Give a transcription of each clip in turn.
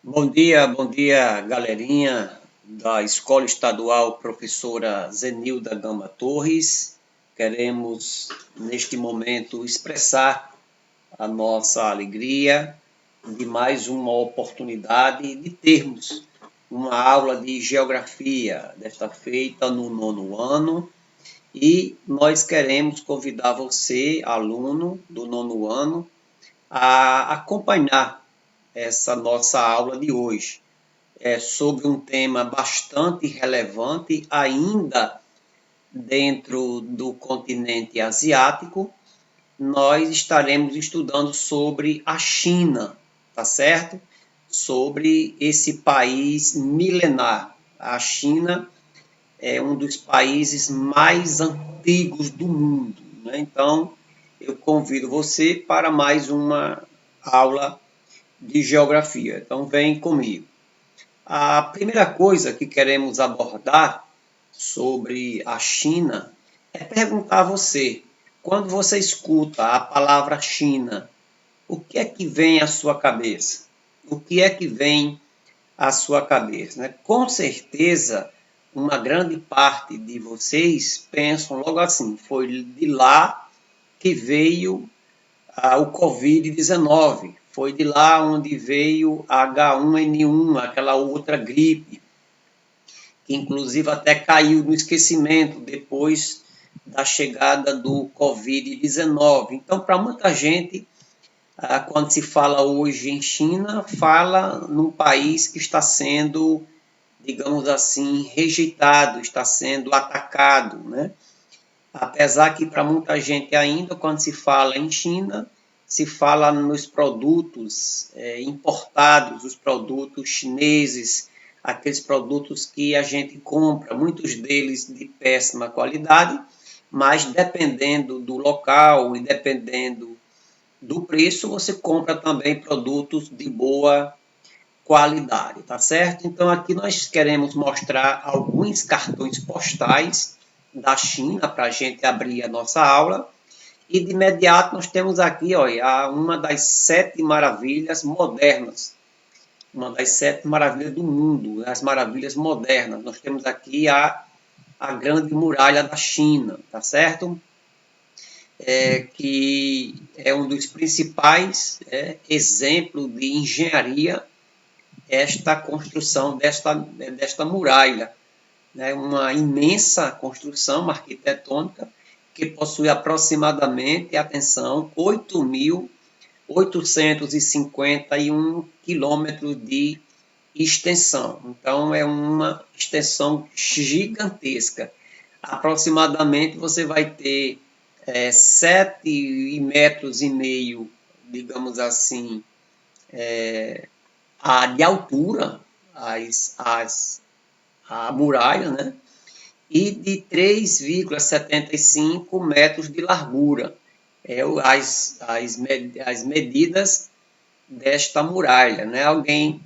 Bom dia, galerinha da Escola Estadual Professora Zenilda Gama Torres. Queremos, neste momento, expressar a nossa alegria de mais uma oportunidade de termos uma aula de geografia, desta feita no nono ano, e nós queremos convidar você, aluno do nono ano, a acompanhar essa nossa aula de hoje. É sobre um tema bastante relevante, ainda dentro do continente asiático. Nós estaremos estudando sobre a China, tá certo? Sobre esse país milenar. A China é um dos países mais antigos do mundo, né? Então, eu convido você para mais uma aula de geografia. Então, vem comigo. A primeira coisa que queremos abordar sobre a China é perguntar a você, quando você escuta a palavra China, o que é que vem à sua cabeça? O que é que vem à sua cabeça? Né? Com certeza, uma grande parte de vocês pensam logo assim, foi de lá que veio o Covid-19. Foi de lá onde veio a H1N1, aquela outra gripe, que inclusive até caiu no esquecimento depois da chegada do Covid-19. Então, para muita gente, quando se fala hoje em China, fala num país que está sendo, digamos assim, rejeitado, está sendo atacado, né? Apesar que para muita gente ainda, quando se fala em China, se fala nos produtos importados, os produtos chineses, aqueles produtos que a gente compra, muitos deles de péssima qualidade, mas dependendo do local e dependendo do preço, você compra também produtos de boa qualidade, tá certo? Então aqui nós queremos mostrar alguns cartões postais da China para a gente abrir a nossa aula. E de imediato nós temos aqui, olha, uma das 7 maravilhas modernas, uma das 7 maravilhas do mundo, as maravilhas modernas. Nós temos aqui a Grande Muralha da China, tá certo? Que é um dos principais exemplos de engenharia, esta construção desta muralha. Né? Uma imensa construção arquitetônica que possui aproximadamente, atenção, 8.851 quilômetros de extensão. Então, é uma extensão gigantesca. Aproximadamente, você vai ter 7,5 metros, digamos assim, de altura, a muralha, né? E de 3,75 metros de largura. As medidas desta muralha. Né? Alguém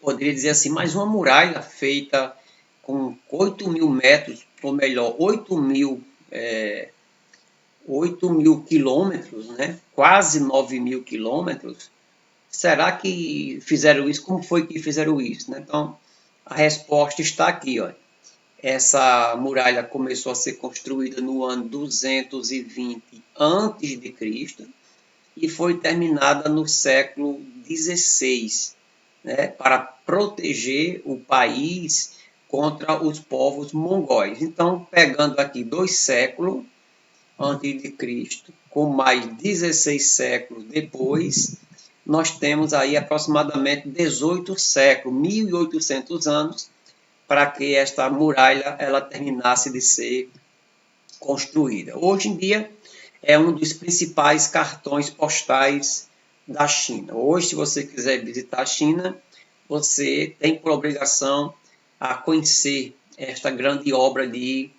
poderia dizer assim, mas uma muralha feita com 8.000 metros, ou melhor, 8.000 quilômetros, né? Quase 9.000 quilômetros, será que fizeram isso? Como foi que fizeram isso? Né? Então, a resposta está aqui. Ó. Essa muralha começou a ser construída no ano 220 a.C. e foi terminada no século XVI, né, para proteger o país contra os povos mongóis. Então, pegando aqui 2 séculos antes de Cristo, com mais 16 séculos depois, nós temos aí aproximadamente 18 séculos, 1.800 anos, para que esta muralha ela terminasse de ser construída. Hoje em dia, é um dos principais cartões postais da China. Hoje, se você quiser visitar a China, você tem por obrigação a conhecer esta grande obra de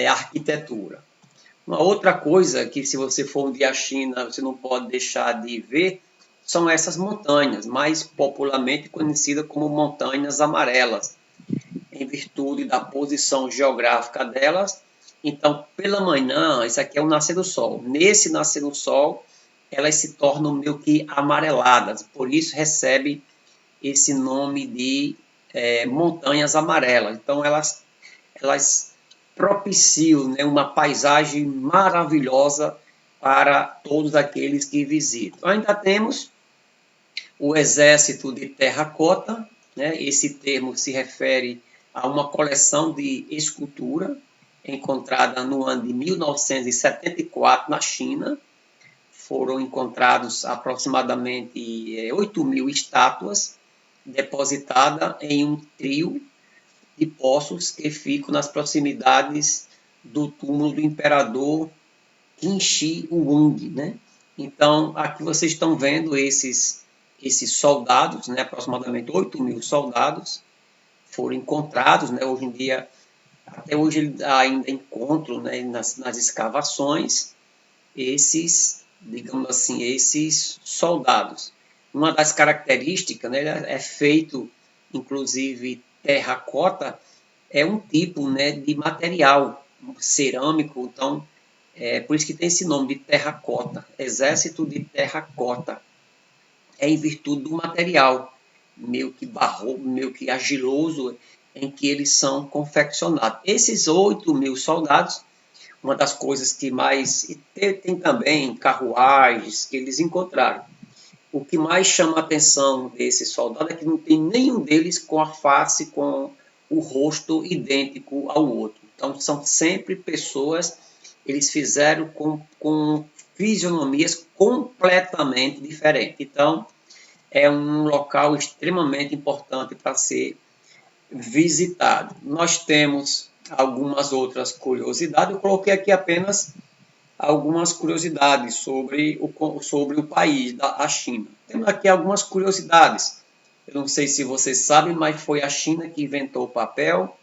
arquitetura. Uma outra coisa que, se você for um dia à China, você não pode deixar de ver, são essas montanhas, mais popularmente conhecidas como montanhas amarelas, em virtude da posição geográfica delas. Então, pela manhã, isso aqui é o nascer do sol. Nesse nascer do sol, elas se tornam meio que amareladas, por isso recebe esse nome de montanhas amarelas. Então, elas propiciam, né, uma paisagem maravilhosa para todos aqueles que visitam. Ainda temos o Exército de Terracota, né? Esse termo se refere a uma coleção de escultura encontrada no ano de 1974 na China. Foram encontrados aproximadamente 8.000 estátuas depositadas em um trio de poços que ficam nas proximidades do túmulo do imperador Qin Shi Huang, né? Então, aqui vocês estão vendo esses soldados, né? Aproximadamente 8.000 soldados foram encontrados, né? Hoje em dia, até hoje ainda encontram, né? nas escavações esses, digamos assim, esses soldados. Uma das características, né? É feito, inclusive, terracota, é um tipo, né, de material cerâmico, então por isso que tem esse nome de terracota, exército de terracota. É em virtude do material meio que barroco, meio que argiloso em que eles são confeccionados. Esses 8.000 soldados, uma das coisas que mais... Tem também carruagens que eles encontraram. O que mais chama a atenção desses soldados é que não tem nenhum deles com a face, com o rosto idêntico ao outro. Então, são sempre pessoas, eles fizeram com fisionomias completamente diferentes. Então, é um local extremamente importante para ser visitado. Nós temos algumas outras curiosidades, eu coloquei aqui apenas algumas curiosidades sobre o país, a China. Temos aqui algumas curiosidades. Eu não sei se vocês sabem, mas foi a China que inventou o papel,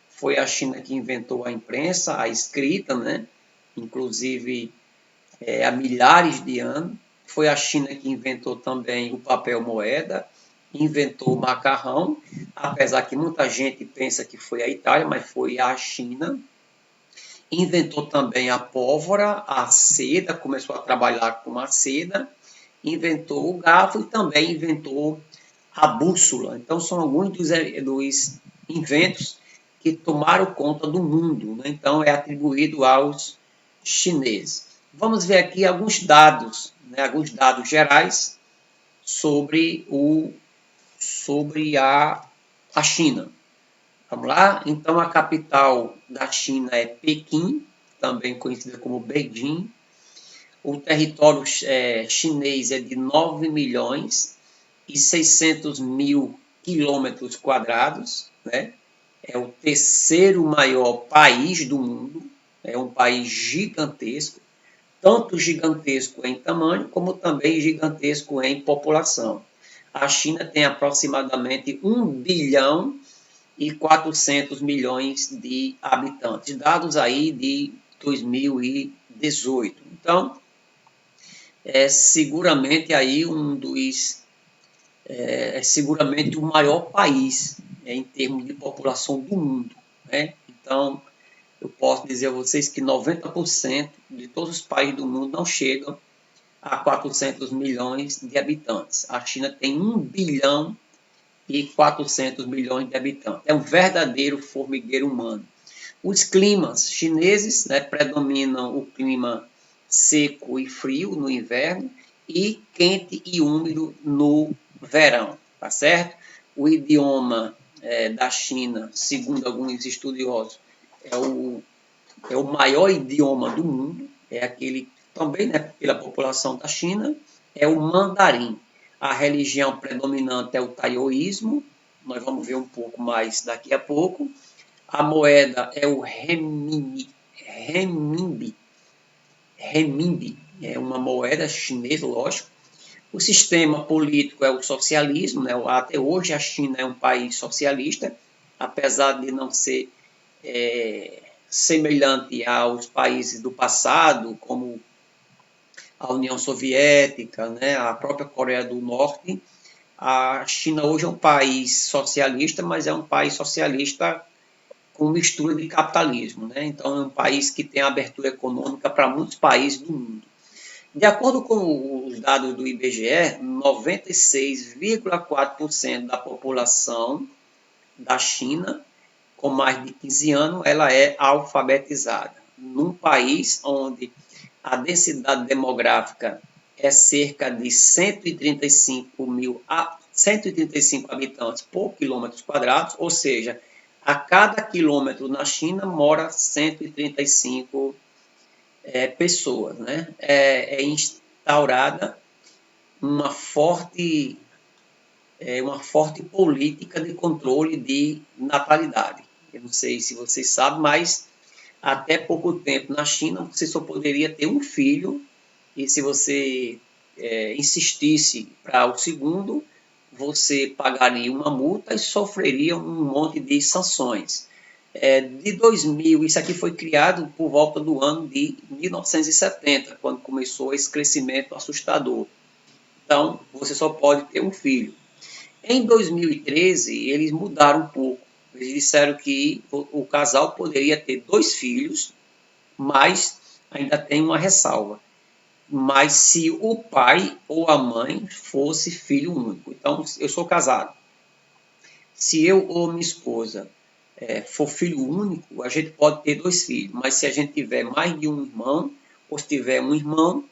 foi a China que inventou a imprensa, a escrita, né? Inclusive há milhares de anos. Foi a China que inventou também o papel moeda, inventou o macarrão, apesar que muita gente pensa que foi a Itália, mas foi a China. Inventou também a pólvora, a seda, começou a trabalhar com a seda, inventou o garfo e também inventou a bússola. Então, são alguns dos inventos que tomaram conta do mundo, né? Então, é atribuído aos chineses. Vamos ver aqui alguns dados, né? Alguns dados gerais sobre a China. Vamos lá? Então, a capital da China é Pequim, também conhecida como Beijing. O território chinês é de 9 milhões e 600 mil quilômetros quadrados, né? É o terceiro maior país do mundo, é um país gigantesco, tanto gigantesco em tamanho, como também gigantesco em população. A China tem aproximadamente 1 bilhão e 400 milhões de habitantes, dados aí de 2018. Então, é seguramente aí seguramente o maior país, né, em termos de população do mundo, né? Então, eu posso dizer a vocês que 90% de todos os países do mundo não chegam a 400 milhões de habitantes. A China tem 1 bilhão e 400 milhões de habitantes. É um verdadeiro formigueiro humano. Os climas chineses, né, predominam o clima seco e frio no inverno e quente e úmido no verão, tá certo? O idioma da China, segundo alguns estudiosos, é o maior idioma do mundo, é aquele também, né, pela população da China, é o mandarim. A religião predominante é o taoísmo, nós vamos ver um pouco mais daqui a pouco. A moeda é o renminbi, é uma moeda chinesa, lógico. O sistema político é o socialismo, né? Até hoje a China é um país socialista, apesar de não ser semelhante aos países do passado, como a União Soviética, né? A própria Coreia do Norte. A China hoje é um país socialista, mas é um país socialista com mistura de capitalismo, né? Então é um país que tem abertura econômica para muitos países do mundo. De acordo com os dados do IBGE, 96,4% da população da China, com mais de 15 anos, ela é alfabetizada. Num país onde a densidade demográfica é cerca de 135 habitantes por quilômetro quadrado, ou seja, a cada quilômetro na China mora 135 pessoas. Né? É instaurada uma forte política de controle de natalidade. Eu não sei se vocês sabem, mas até pouco tempo na China você só poderia ter um filho, e se você insistisse para o segundo, você pagaria uma multa e sofreria um monte de sanções. De 2000, isso aqui foi criado por volta do ano de 1970, quando começou esse crescimento assustador. Então, você só pode ter um filho. Em 2013, eles mudaram um pouco. Eles disseram que o casal poderia ter 2 filhos, mas ainda tem uma ressalva. Mas se o pai ou a mãe fosse filho único. Então, eu sou casado. Se eu ou minha esposa for filho único, a gente pode ter 2 filhos. Mas se a gente tiver mais de um irmão, ou se tiver um irmão,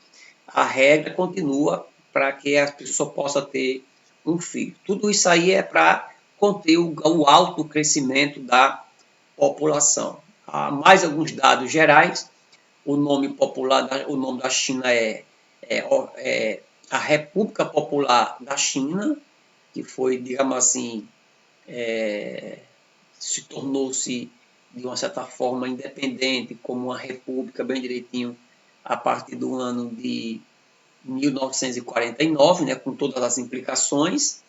a regra continua para que a pessoa possa ter um filho. Tudo isso aí é para conter o alto crescimento da população. Há mais alguns dados gerais. O nome popular, o nome da China é a República Popular da China, que foi, digamos assim, se tornou-se de uma certa forma independente, como uma república bem direitinho, a partir do ano de 1949, né, com todas as implicações.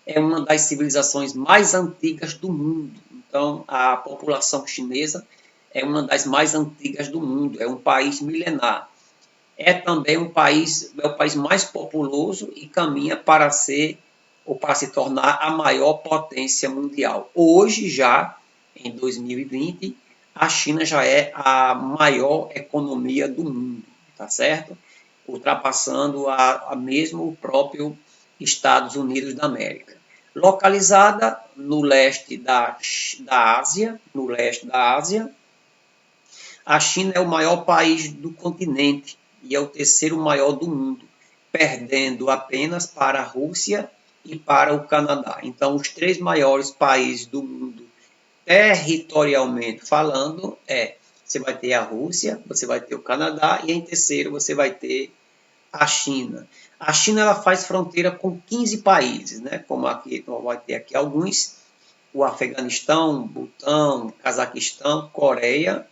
É uma das civilizações mais antigas do mundo. Então, a população chinesa é uma das mais antigas do mundo. É um país milenar. É também o país mais populoso e caminha para ser ou para se tornar a maior potência mundial. Hoje, já em 2020, a China já é a maior economia do mundo, tá certo? Ultrapassando a mesmo o próprio Estados Unidos da América. Localizada no leste da Ásia, a China é o maior país do continente e é o terceiro maior do mundo, perdendo apenas para a Rússia e para o Canadá. Então, os 3 maiores países do mundo, territorialmente falando, você vai ter a Rússia, você vai ter o Canadá e em terceiro você vai ter a China. A China ela faz fronteira com 15 países, né? Como aqui, vai ter aqui alguns: o Afeganistão, Butão, Cazaquistão, Coreia,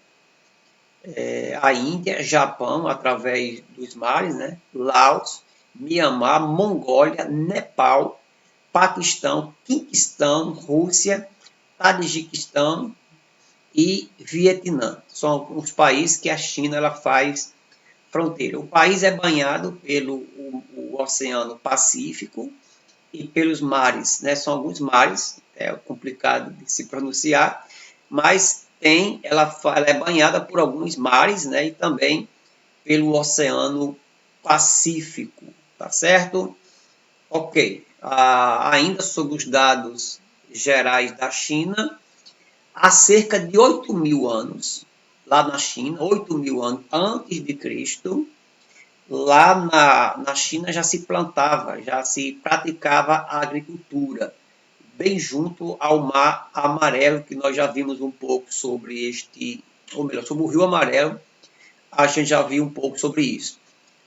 a Índia, Japão, através dos mares, né? Laos, Mianmar, Mongólia, Nepal, Paquistão, Quirguistão, Rússia, Tajiquistão e Vietnã. São os países que a China ela faz fronteira. O país é banhado pelo o Oceano Pacífico e pelos mares, né? São alguns mares, é complicado de se pronunciar, mas ela é banhada por alguns mares, né? E também pelo Oceano Pacífico, tá certo? Ok. Ainda sobre os dados gerais da China, há cerca de 8.000 anos, lá na China, 8.000 anos antes de Cristo, lá na China já se plantava, já se praticava a agricultura, bem junto ao Mar Amarelo, que nós já vimos um pouco sobre ou melhor, sobre o Rio Amarelo, a gente já viu um pouco sobre isso.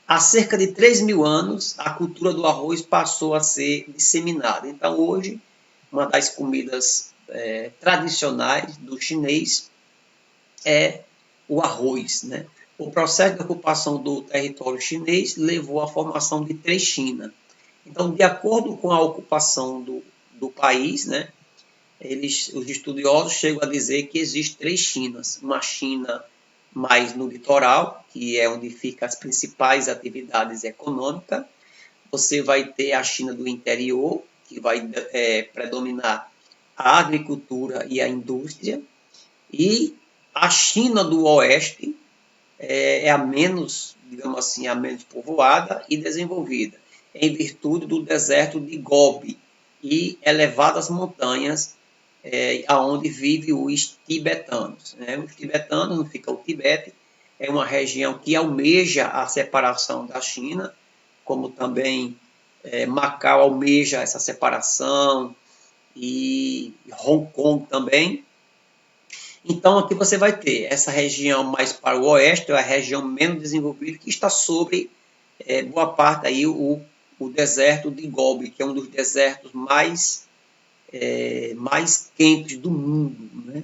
Há cerca de 3.000 anos, a cultura do arroz passou a ser disseminada. Então, hoje, uma das comidas tradicionais do chinês é o arroz, né? O processo de ocupação do território chinês levou à formação de 3 Chinas. Então, de acordo com a ocupação do país, né, os estudiosos chegam a dizer que existem 3 Chinas. Uma China mais no litoral, que é onde ficam as principais atividades econômicas. Você vai ter a China do interior, que vai predominar a agricultura e a indústria. E a China do oeste, é a menos, digamos assim, a menos povoada e desenvolvida, em virtude do deserto de Gobi e elevadas montanhas aonde vivem os tibetanos. Né? Os tibetanos, não fica o Tibete, é uma região que almeja a separação da China, como também Macau almeja essa separação, e Hong Kong também. Então, aqui você vai ter essa região mais para o oeste, a região menos desenvolvida, que está sobre boa parte aí o deserto de Gobi, que é um dos desertos mais quentes do mundo. Né?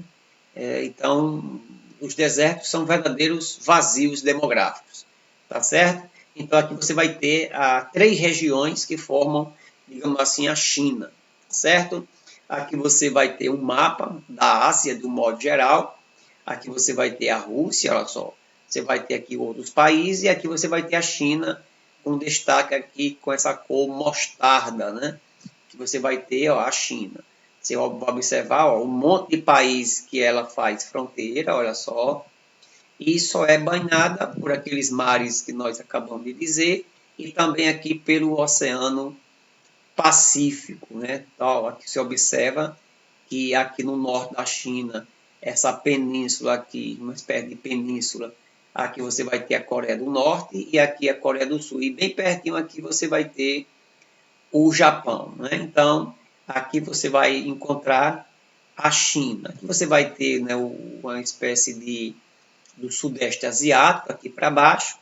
Então, os desertos são verdadeiros vazios demográficos, tá certo? Então, aqui você vai ter três regiões que formam, digamos assim, a China, certo? Aqui você vai ter um mapa da Ásia, do modo geral. Aqui você vai ter a Rússia, olha só. Você vai ter aqui outros países e aqui você vai ter a China, com destaque aqui com essa cor mostarda, né? Que você vai ter a China. Você vai observar um monte de países que ela faz fronteira, olha só. E só é banhada por aqueles mares que nós acabamos de dizer e também aqui pelo Oceano Pacífico, né? Então, aqui se observa que aqui no norte da China, essa península aqui, uma espécie de península, aqui você vai ter a Coreia do Norte e aqui a Coreia do Sul. E bem pertinho aqui você vai ter o Japão. Né? Então, aqui você vai encontrar a China. Aqui você vai ter, né, uma espécie do Sudeste Asiático aqui para baixo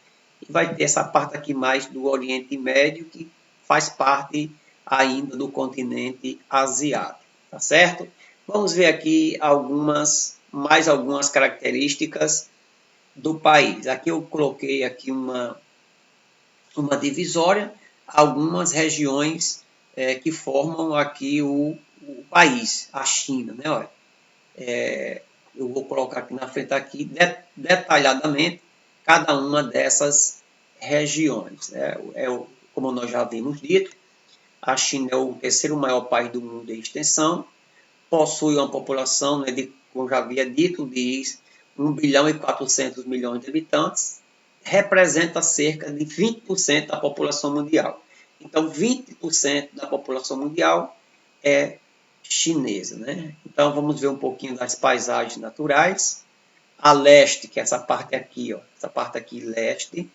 e vai ter essa parte aqui mais do Oriente Médio que faz parte ainda do continente asiático, tá certo? Vamos ver aqui mais algumas características do país. Aqui eu coloquei aqui uma divisória, algumas regiões que formam aqui o país, a China, né? Olha, eu vou colocar aqui na frente aqui detalhadamente cada uma dessas regiões. Como nós já vimos dito, a China é o terceiro maior país do mundo em extensão, possui uma população, né, como já havia dito, de 1 bilhão e 400 milhões de habitantes, representa cerca de 20% da população mundial. Então, 20% da população mundial é chinesa. Né? Então, vamos ver um pouquinho das paisagens naturais. A leste, que é essa parte aqui, ó, essa parte aqui leste,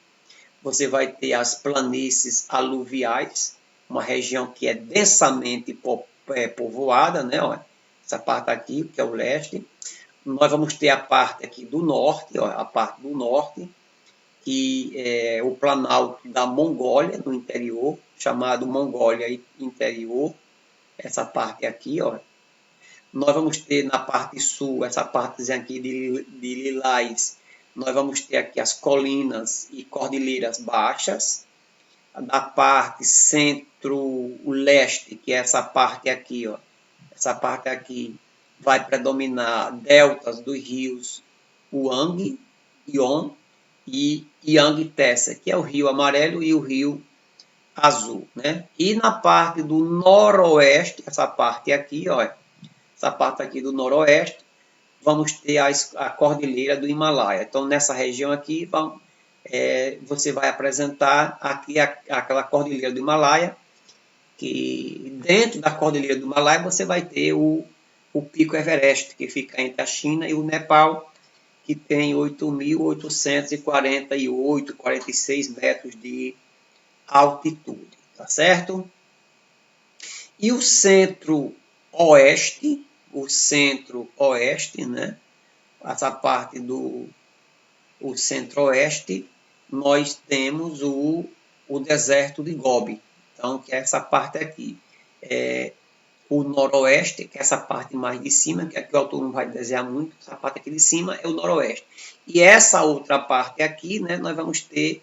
você vai ter as planícies aluviais, uma região que é densamente povoada, né? Ó, essa parte aqui, que é o leste. Nós vamos ter a parte aqui do norte, ó, a parte do norte, que é o planalto da Mongólia, no interior, chamado Mongólia Interior, essa parte aqui, ó. Nós vamos ter na parte sul, essa parte aqui de Lilás, nós vamos ter aqui as colinas e cordilheiras baixas. Da parte centro-leste, que é essa parte aqui, ó, essa parte aqui vai predominar deltas dos rios Huang, Yon e Yangtze, que é o rio amarelo e o rio azul. Né? E na parte do noroeste, essa parte aqui, ó, essa parte aqui do noroeste, vamos ter a cordilheira do Himalaia. Então, nessa região aqui, você vai apresentar aqui aquela cordilheira do Himalaia, que dentro da cordilheira do Himalaia você vai ter o Pico Everest, que fica entre a China e o Nepal, que tem 8.848, 46 metros de altitude, tá certo? E o centro-oeste, né? Essa parte do centro-oeste, nós temos o deserto de Gobi, então, que é essa parte aqui. O noroeste, que é essa parte mais de cima, que aqui o autor não vai desenhar muito, essa parte aqui de cima é o noroeste. E essa outra parte aqui, né, nós vamos ter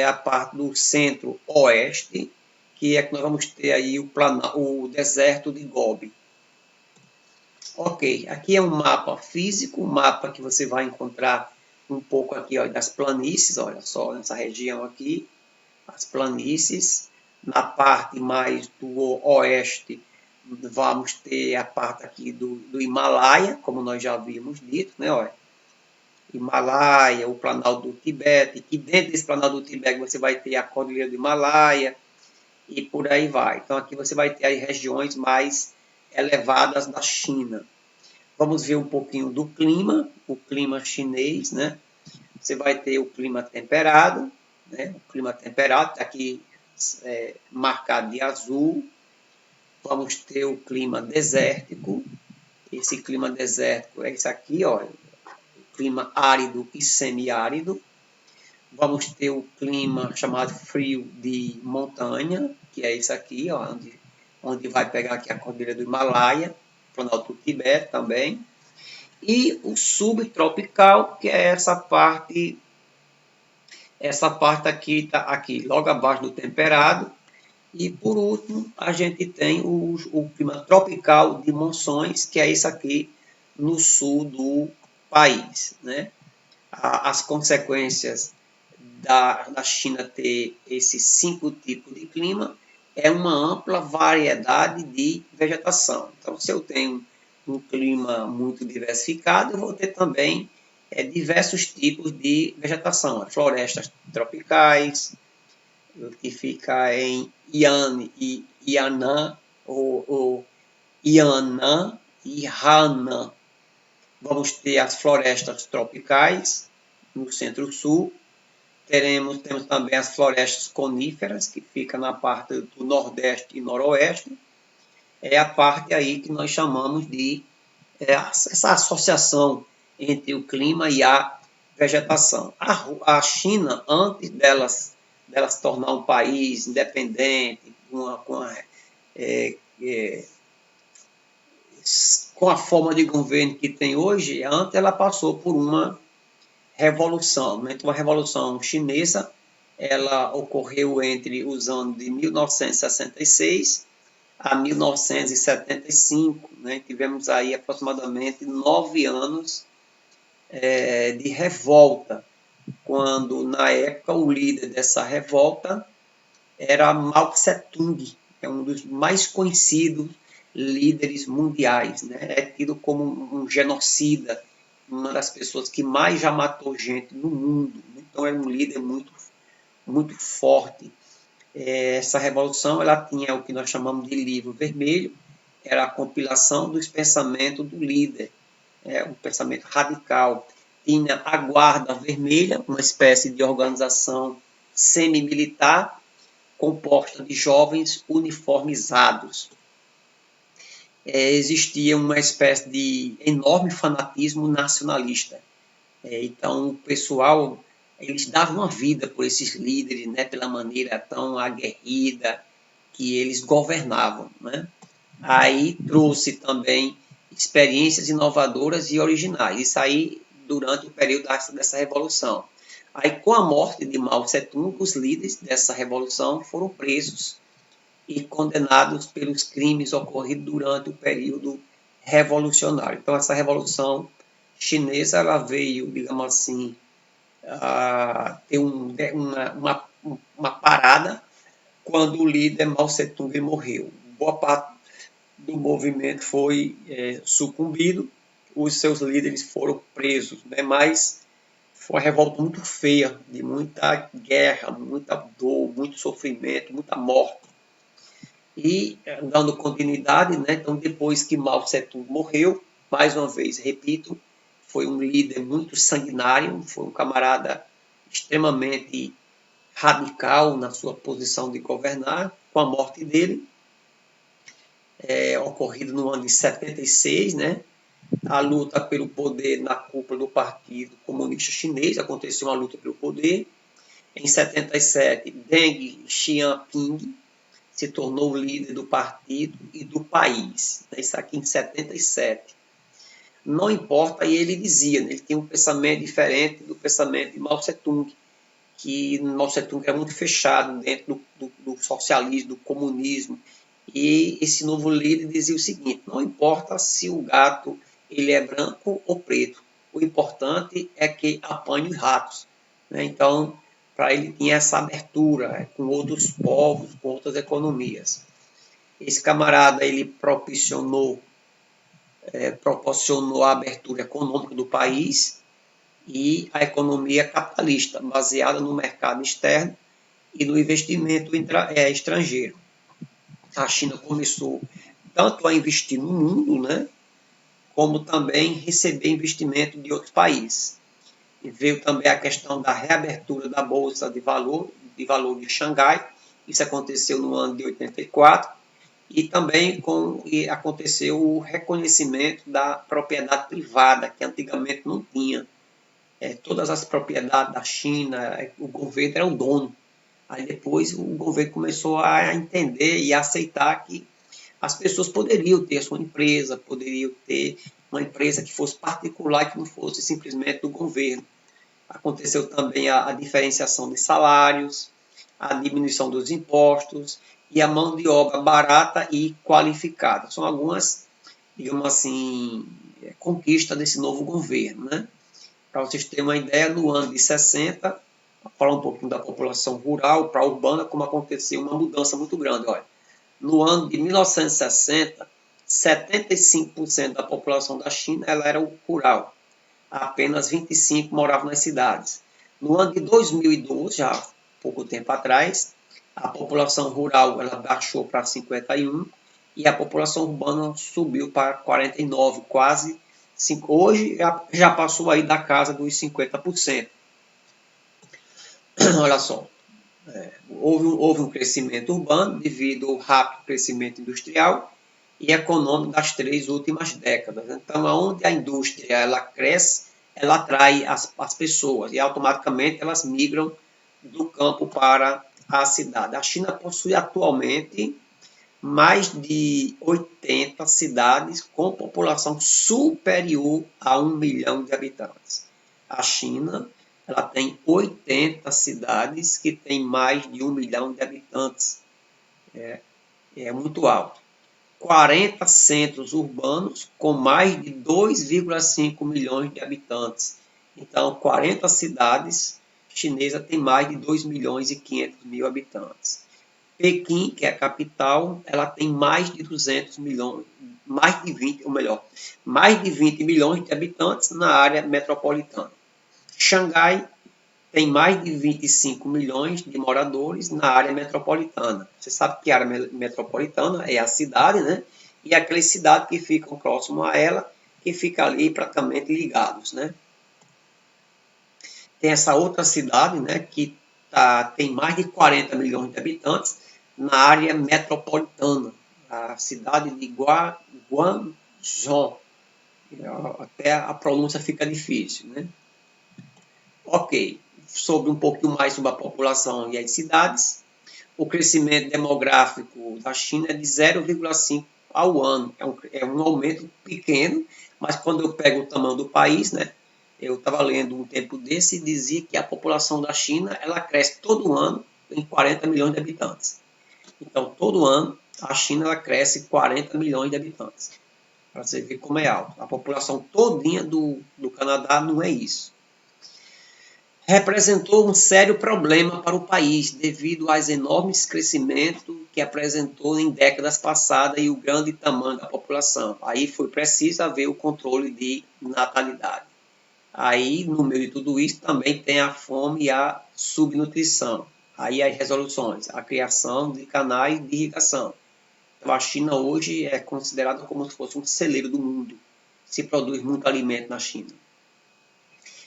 a parte do centro-oeste, que é que nós vamos ter aí o deserto de Gobi. Ok, aqui é um mapa físico, um mapa que você vai encontrar um pouco aqui, ó, das planícies, olha só, nessa região aqui, as planícies. Na parte mais do oeste, vamos ter a parte aqui do Himalaia, como nós já havíamos dito, né? Olha. Himalaia, o Planalto do Tibete, que dentro desse Planalto do Tibete você vai ter a Cordilheira do Himalaia e por aí vai. Então aqui você vai ter as regiões mais elevadas da China. Vamos ver um pouquinho do clima, o clima chinês, né? Você vai ter o clima temperado, né? O clima temperado está aqui marcado de azul. Vamos ter o clima desértico. Esse clima desértico é isso aqui, ó, clima árido e semiárido. Vamos ter o clima chamado frio de montanha, que é isso aqui, ó, onde vai pegar aqui a cordilheira do Himalaia, Planalto do Tibete também. E o subtropical, que é essa parte aqui está aqui, logo abaixo do temperado. E por último, a gente tem o clima tropical de monções, que é isso aqui no sul do país, né? As consequências da China ter esses 5 tipos de clima é uma ampla variedade de vegetação. Então, se eu tenho um clima muito diversificado, eu vou ter também diversos tipos de vegetação. Florestas tropicais, que fica em Yan'an, ou Yan'an e Hainan. Vamos ter as florestas tropicais no centro-sul. Temos também as florestas coníferas, que fica na parte do nordeste e noroeste. É a parte aí que nós chamamos de essa associação entre o clima e a vegetação. A China, antes delas se tornar um país independente, com a forma de governo que tem hoje, antes ela passou por uma revolução, né? Então, a Revolução Chinesa, ela ocorreu entre os anos de 1966 a 1975, né? Tivemos aí aproximadamente 9 anos de revolta, quando, na época, o líder dessa revolta era Mao Tse-tung, que é um dos mais conhecidos líderes mundiais, né? É tido como um genocida, uma das pessoas que mais já matou gente no mundo. Então, é um líder muito forte. Essa revolução ela tinha o que nós chamamos de livro vermelho, era a compilação dos pensamentos do líder, um pensamento radical. Tinha a Guarda Vermelha, uma espécie de organização semi-militar composta de jovens uniformizados. Existia uma espécie de enorme fanatismo nacionalista. Então, o pessoal, eles davam a vida por esses líderes, né, pela maneira tão aguerrida que eles governavam, né? Aí trouxe também experiências inovadoras e originais. Isso aí durante o período dessa revolução. Aí, com a morte de Mao Tse-tung, os líderes dessa revolução foram presos e condenados pelos crimes ocorridos durante o período revolucionário. Então, essa revolução chinesa ela veio, digamos assim, a ter uma parada quando o líder Mao Tse-tung morreu. Boa parte do movimento foi sucumbido, os seus líderes foram presos, né? Mas foi uma revolta muito feia, de muita guerra, muita dor, muito sofrimento, muita morte. E, dando continuidade, né? Então, depois que Mao Tse-tung morreu, mais uma vez, repito, foi um líder muito sanguinário, foi um camarada extremamente radical na sua posição de governar. Com a morte dele, ocorrido no ano de 76, né? A luta pelo poder na cúpula do Partido Comunista Chinês, aconteceu uma luta pelo poder. Em 77, Deng Xiaoping se tornou líder do partido e do país. Isso aqui em 77. Não importa, e ele dizia, né, ele tinha um pensamento diferente do pensamento de Mao Tse-tung, que Mao Tse-tung era muito fechado dentro do socialismo, do comunismo. E esse novo líder dizia o seguinte: não importa se o gato ele é branco ou preto, o importante é que apanhe os ratos, né? Então, para ele tinha essa abertura com outros povos, com outras economias. Esse camarada ele proporcionou a abertura econômica do país, e a economia capitalista, baseada no mercado externo e no investimento estrangeiro. A China começou tanto a investir no mundo, né, como também receber investimento de outros países. E veio também a questão da reabertura da Bolsa de Valor de Xangai. Isso aconteceu no ano de 84. E também aconteceu o reconhecimento da propriedade privada, que antigamente não tinha. Todas as propriedades da China, o governo era o dono. Aí depois o governo começou a entender e a aceitar que as pessoas poderiam ter sua empresa, poderiam ter uma empresa que fosse particular e que não fosse simplesmente do governo. Aconteceu também a diferenciação de salários, a diminuição dos impostos e a mão de obra barata e qualificada. São algumas, digamos assim, conquistas desse novo governo, né? Para vocês terem uma ideia, no ano de 60, falar um pouquinho da população rural para a urbana, como aconteceu uma mudança muito grande. Olha, no ano de 1960, 75% da população da China ela era rural. Apenas 25% moravam nas cidades. No ano de 2012, já pouco tempo atrás, a população rural ela baixou para 51% e a população urbana subiu para 49%, quase 5%. Hoje já passou aí da casa dos 50%. Olha só, houve um crescimento urbano devido ao rápido crescimento industrial e econômico das 3 últimas décadas. Então, onde a indústria ela cresce, ela atrai as pessoas e automaticamente elas migram do campo para a cidade. A China possui atualmente mais de 80 cidades com população superior a 1 milhão de habitantes. A China ela tem 80 cidades que têm mais de 1 milhão de habitantes. É muito alto. 40 centros urbanos com mais de 2,5 milhões de habitantes. Então, 40 cidades chinesas têm mais de 2 milhões e 500 mil habitantes. Pequim, que é a capital, ela tem mais de 200 milhões, mais de 20 milhões de habitantes na área metropolitana. Xangai tem mais de 25 milhões de moradores na área metropolitana. Você sabe que a área metropolitana é a cidade, né? E aquelas cidades que ficam próximo a ela, que ficam ali praticamente ligados, né? Tem essa outra cidade, né, que tem mais de 40 milhões de habitantes na área metropolitana, a cidade de Guangzhou. Até a pronúncia fica difícil, né? Ok, sobre um pouquinho mais sobre a população e as cidades, o crescimento demográfico da China é de 0,5 ao ano. É um aumento pequeno, mas quando eu pego o tamanho do país, né? Eu estava lendo um tempo desse e dizia que a população da China ela cresce todo ano em 40 milhões de habitantes. Então, todo ano, a China ela cresce 40 milhões de habitantes. Para você ver como é alto. A população todinha do Canadá não é isso. Representou um sério problema para o país devido aos enormes crescimentos que apresentou em décadas passadas e o grande tamanho da população. Aí foi preciso haver o controle de natalidade. Aí, no meio de tudo isso, também tem a fome e a subnutrição. Aí as resoluções, a criação de canais de irrigação. Então, a China hoje é considerada como se fosse um celeiro do mundo. Se produz muito alimento na China.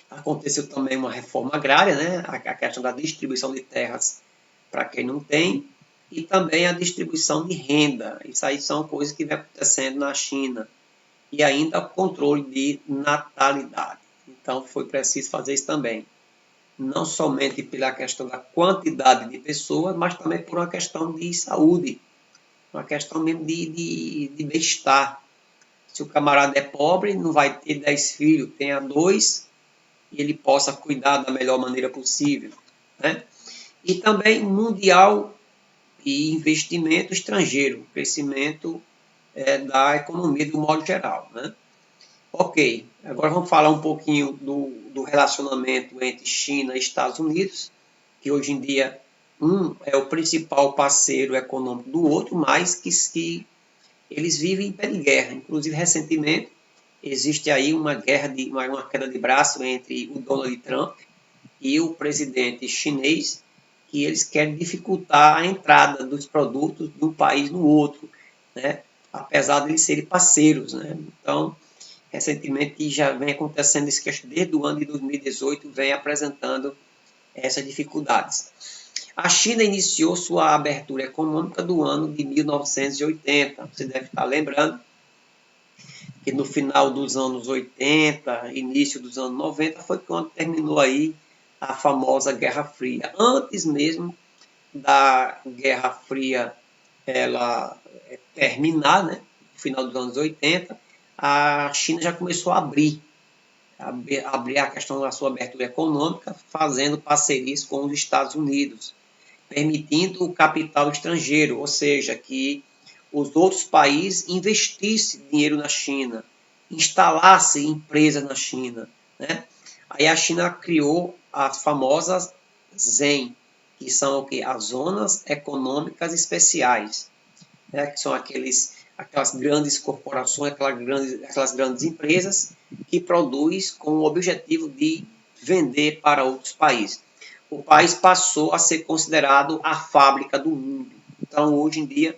Aconteceu também uma reforma agrária, né? A questão da distribuição de terras para quem não tem, e também a distribuição de renda. Isso aí são coisas que vem acontecendo na China. E ainda o controle de natalidade. Então, foi preciso fazer isso também. Não somente pela questão da quantidade de pessoas, mas também por uma questão de saúde, uma questão mesmo de bem-estar. Se o camarada é pobre, não vai ter 10 filhos, tenha 2, e ele possa cuidar da melhor maneira possível, né? E também mundial e investimento estrangeiro, crescimento da economia de um modo geral, né? Ok, agora vamos falar um pouquinho do relacionamento entre China e Estados Unidos, que hoje em dia um é o principal parceiro econômico do outro, mas que eles vivem em pé de guerra. Inclusive, recentemente, existe aí uma guerra, uma queda de braço entre o Donald Trump e o presidente chinês, que eles querem dificultar a entrada dos produtos de um país no outro, né? Apesar de eles serem parceiros, né? Então, recentemente já vem acontecendo isso, que desde o ano de 2018 vem apresentando essas dificuldades. A China iniciou sua abertura econômica do ano de 1980. Você deve estar lembrando que no final dos anos 80, início dos anos 90, foi quando terminou aí a famosa Guerra Fria. Antes mesmo da Guerra Fria ela terminar, né, no final dos anos 80, a China já começou a abrir a questão da sua abertura econômica, fazendo parcerias com os Estados Unidos, permitindo o capital estrangeiro, ou seja, que os outros países investissem dinheiro na China, instalassem empresas na China, né? Aí a China criou as famosas ZEM, que são o quê? As Zonas Econômicas Especiais, né? Que são aquelas grandes corporações, aquelas grandes empresas que produzem com o objetivo de vender para outros países. O país passou a ser considerado a fábrica do mundo. Então, hoje em dia,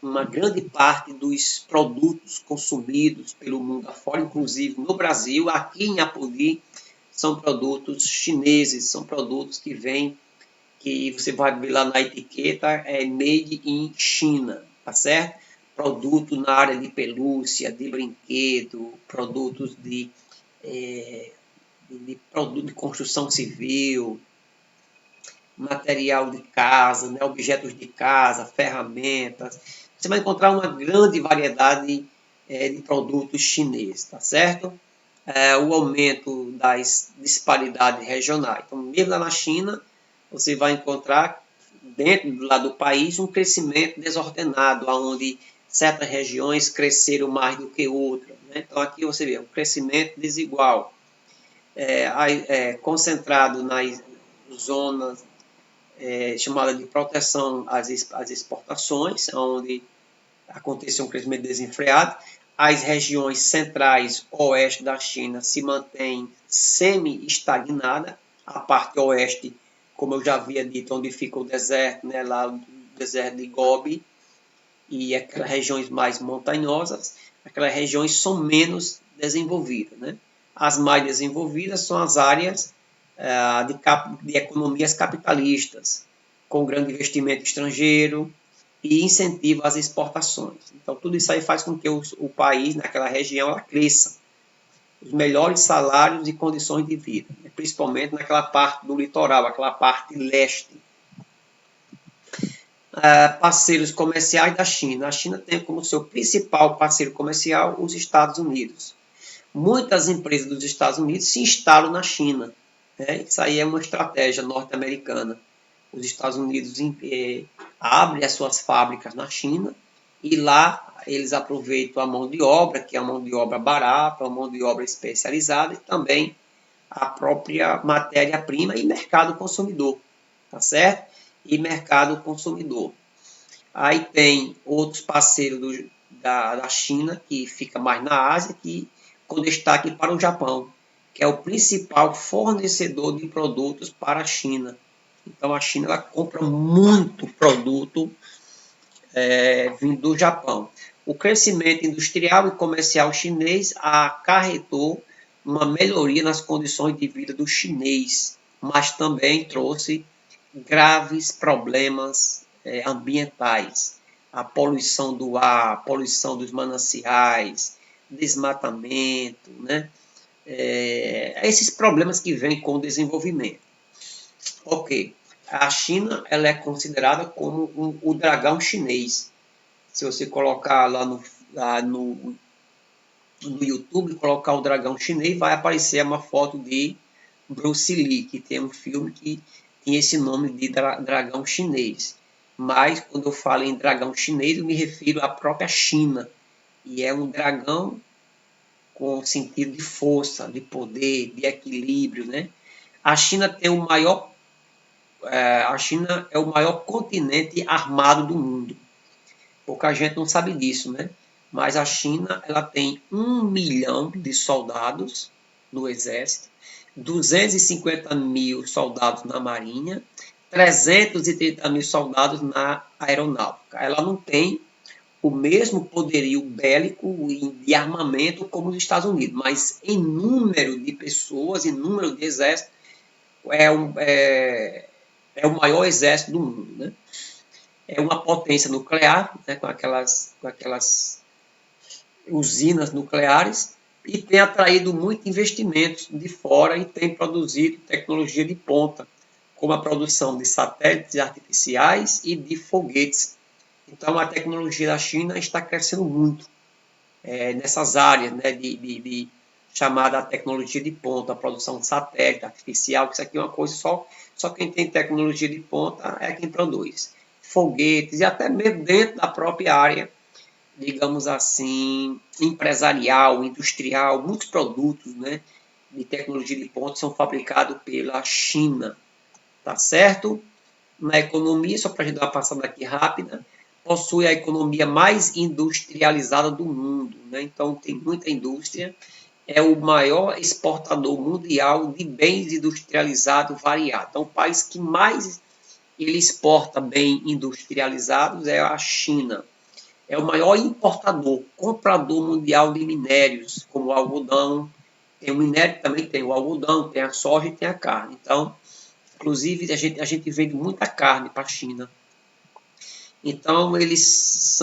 uma grande parte dos produtos consumidos pelo mundo afora, inclusive no Brasil, aqui em Apodi, são produtos chineses, são produtos que vêm, que você vai ver lá na etiqueta, é made in China, tá certo? Produto na área de pelúcia, de brinquedo, produtos produto de construção civil, material de casa, né, objetos de casa, ferramentas. Você vai encontrar uma grande variedade de produtos chineses, tá certo? O aumento das disparidades regionais. Então, mesmo lá na China, você vai encontrar dentro do lado do país um crescimento desordenado, onde certas regiões cresceram mais do que outras, né? Então, aqui você vê um crescimento desigual, concentrado nas zonas chamada de proteção às exportações, onde aconteceu um crescimento desenfreado. As regiões centrais oeste da China se mantêm semi-estagnada. A parte oeste, como eu já havia dito, onde fica o deserto, né, lá o deserto de Gobi, e aquelas regiões mais montanhosas, aquelas regiões são menos desenvolvidas, né? As mais desenvolvidas são as áreas de economias capitalistas, com grande investimento estrangeiro e incentivo às exportações. Então, tudo isso aí faz com que o país, naquela região, ela cresça. Os melhores salários e condições de vida, né? Principalmente naquela parte do litoral, aquela parte leste. Parceiros comerciais da China. A China tem como seu principal parceiro comercial os Estados Unidos. Muitas empresas dos Estados Unidos se instalam na China, né? Isso aí é uma estratégia norte-americana. Os Estados Unidos abrem as suas fábricas na China e lá eles aproveitam a mão de obra, que é a mão de obra barata, a mão de obra especializada e também a própria matéria-prima e mercado consumidor, tá certo? E mercado consumidor. Aí tem outros parceiros da China, que fica mais na Ásia, que com destaque para o Japão, que é o principal fornecedor de produtos para a China. Então a China ela compra muito produto vindo do Japão. O crescimento industrial e comercial chinês acarretou uma melhoria nas condições de vida do chinês, mas também trouxe graves problemas ambientais. A poluição do ar, a poluição dos mananciais, desmatamento, né? Esses problemas que vêm com o desenvolvimento. Ok, a China ela é considerada como o dragão chinês. Se você colocar lá no YouTube, colocar o dragão chinês, vai aparecer uma foto de Bruce Lee, que tem um filme que tem esse nome de dragão chinês. Mas, quando eu falo em dragão chinês, eu me refiro à própria China. E é um dragão com sentido de força, de poder, de equilíbrio, né? A China tem o maior a China é o maior continente armado do mundo. Pouca gente não sabe disso, né? mas a China ela tem 1 milhão de soldados no exército, 250 mil soldados na marinha, 330 mil soldados na aeronáutica. Ela não tem o mesmo poderio bélico e de armamento como os Estados Unidos, mas em número de pessoas, em número de exército, é o maior exército do mundo, né? É uma potência nuclear, né, com aquelas usinas nucleares, e tem atraído muito investimentos de fora e tem produzido tecnologia de ponta, como a produção de satélites artificiais e de foguetes. Então, a tecnologia da China está crescendo muito nessas áreas, né, de chamada tecnologia de ponta, a produção de satélite artificial, que isso aqui é uma coisa só quem tem tecnologia de ponta é quem produz. Foguetes e até mesmo dentro da própria área, digamos assim, empresarial, industrial, muitos produtos, né, de tecnologia de ponta são fabricados pela China, tá certo? Na economia, só para a gente dar uma passada aqui rápida, possui a economia mais industrializada do mundo, né? Então tem muita indústria, é o maior exportador mundial de bens industrializados variados. Então o país que mais ele exporta bem industrializados é a China. É o maior importador, comprador mundial de minérios, como o algodão. Tem o minério, também tem o algodão, tem a soja e tem a carne. Então, inclusive, a gente vende muita carne para a China. Então, eles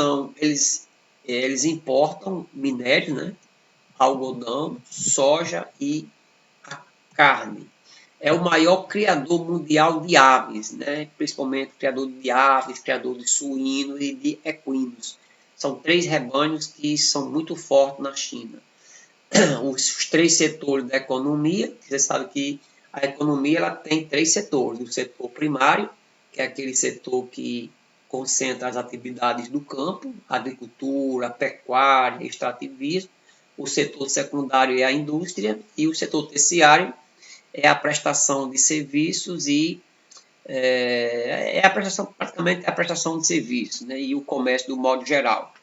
importam minério, né? Algodão, soja e a carne. É o maior criador mundial de aves, né? Principalmente criador de aves, criador de suínos e de equinos. São 3 rebanhos que são muito fortes na China. Os 3 setores da economia, você sabe que a economia ela tem 3 setores. O setor primário, que é aquele setor que concentra as atividades do campo, agricultura, pecuária, extrativismo. O setor secundário é a indústria e o setor terciário é a prestação de serviços e praticamente a prestação de serviços, né, e o comércio do modo geral.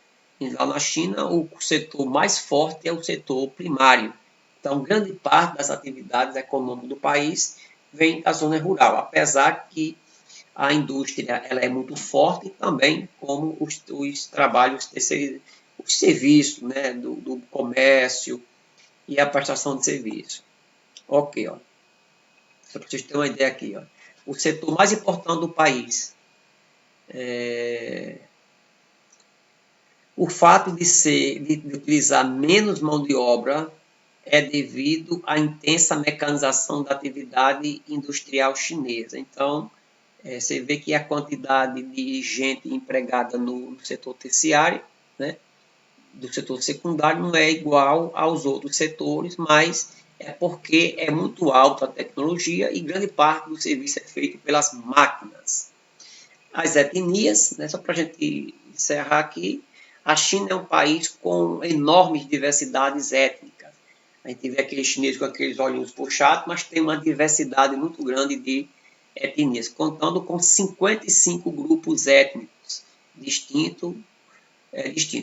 Então, na China, o setor mais forte é o setor primário. Então, grande parte das atividades econômicas do país vem da zona rural, apesar que a indústria ela é muito forte também, como os trabalhos, os serviços, né, do comércio e a prestação de serviço. Ok, ó. Só para vocês terem uma ideia aqui, ó. O setor mais importante do país. O fato de utilizar menos mão de obra é devido à intensa mecanização da atividade industrial chinesa. Então, você vê que a quantidade de gente empregada no setor terciário, né, do setor secundário, não é igual aos outros setores, mas é porque é muito alta a tecnologia e grande parte do serviço é feito pelas máquinas. As etnias, né, só para a gente encerrar aqui, a China é um país com enormes diversidades étnicas. A gente vê aqueles chineses com aqueles olhinhos puxados, mas tem uma diversidade muito grande de etnias, contando com 55 grupos étnicos distintos.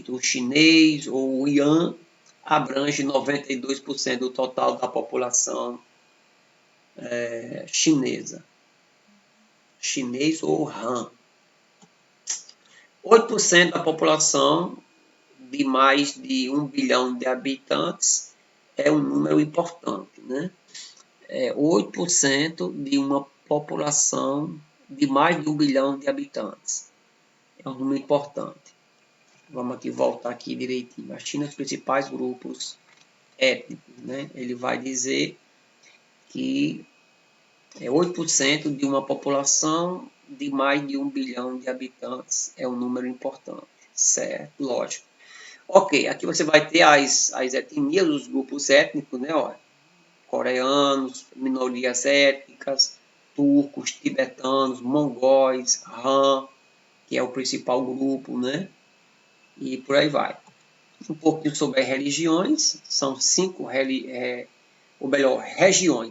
O chinês ou o Yan abrange 92% do total da população chinesa. Chinês ou Han. 8% da população de mais de 1 bilhão de habitantes é um número importante, né? 8% de uma população de mais de 1 bilhão de habitantes. É um número importante. Vamos aqui voltar aqui direitinho. A China, os principais grupos étnicos, né? Ele vai dizer que 8% de uma população de mais de 1 bilhão de habitantes é um número importante, certo? Lógico. Ok, aqui você vai ter as etnias, os grupos étnicos, né? Olha, coreanos, minorias étnicas, turcos, tibetanos, mongóis, Han, que é o principal grupo, né? E por aí vai. Um pouquinho sobre as religiões, são 5 regiões,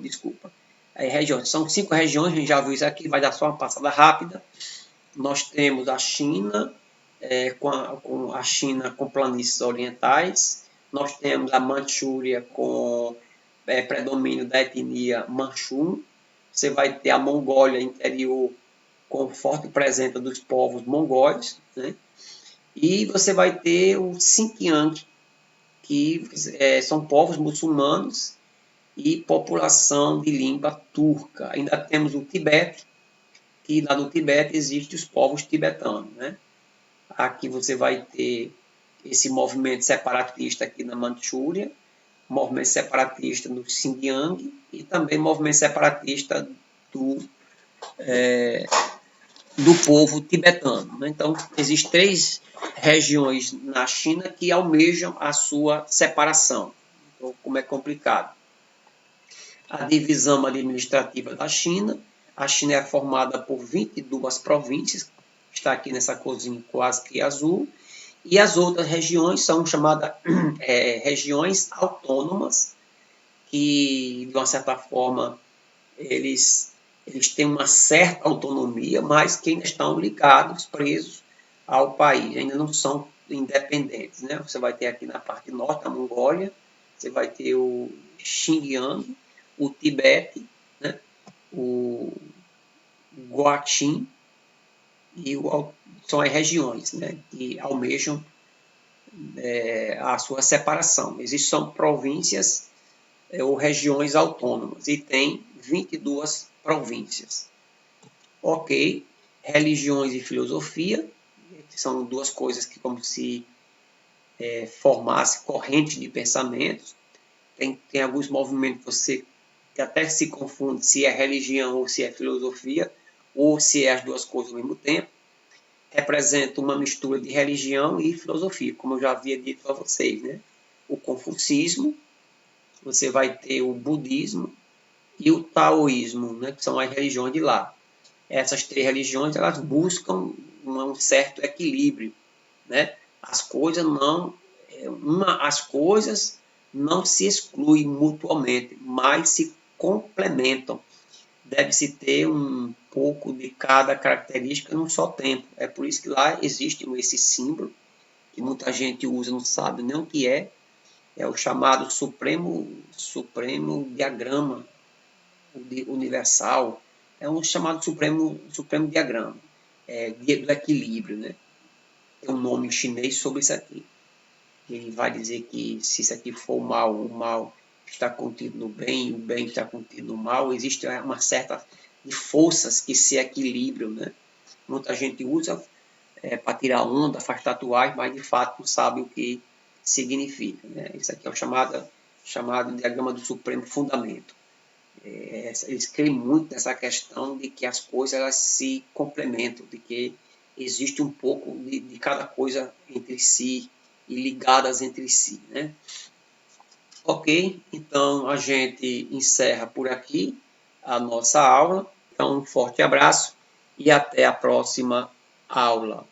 desculpa. Regiões, são 5 regiões, a gente já viu isso aqui, vai dar só uma passada rápida. Nós temos a China, com a China com planícies orientais. Nós temos a Manchúria com predomínio da etnia Manchu. Você vai ter a Mongólia interior com forte presença dos povos mongóis, né? E você vai ter o Xinjiang, que são povos muçulmanos e população de língua turca. Ainda temos o Tibete, que lá no Tibete existem os povos tibetanos, né? Aqui você vai ter esse movimento separatista aqui na Manchúria, movimento separatista no Xinjiang e também movimento separatista do povo tibetano, né? Então, existem 3 regiões na China que almejam a sua separação. Então, como é complicado. A divisão administrativa da China. A China é formada por 22 províncias, está aqui nessa corzinha quase que azul, e as outras regiões são chamadas regiões autônomas, que, de uma certa forma, eles têm uma certa autonomia, mas que ainda estão ligados, presos ao país, ainda não são independentes, né? Você vai ter aqui na parte norte a Mongólia, você vai ter o Xinjiang, o Tibete, né? O Guaxin, são as regiões, né, que almejam a sua separação. Existem províncias ou regiões autônomas e tem 22 províncias. Ok, religiões e filosofia, que são 2 coisas que como se formasse corrente de pensamentos. Tem alguns movimentos que até se confunde se é religião ou se é filosofia, ou se é as 2 coisas ao mesmo tempo. Representa uma mistura de religião e filosofia, como eu já havia dito a vocês, né? O confucismo, você vai ter o budismo e o taoísmo, né? Que são as religiões de lá. Essas 3 religiões, elas buscam um certo equilíbrio, né? As coisas não se excluem mutuamente, mas se complementam. Deve-se ter um pouco de cada característica num só tempo. É por isso que lá existe esse símbolo, que muita gente usa, não sabe nem o que é o chamado supremo diagrama universal, é um chamado supremo diagrama, do equilíbrio, né? Tem um nome em chinês sobre isso aqui. Ele vai dizer que se isso aqui for o mal está contido no bem, o bem está contido no mal, existe uma certa de forças que se equilibram, né? Muita gente usa para tirar onda, faz tatuagem, mas de fato não sabe o que significa, né? Isso aqui é o chamado diagrama do supremo fundamento. Eles creem muito nessa questão de que as coisas elas se complementam, de que existe um pouco de cada coisa entre si e ligadas entre si, né? Ok, então a gente encerra por aqui a nossa aula. Então, um forte abraço e até a próxima aula.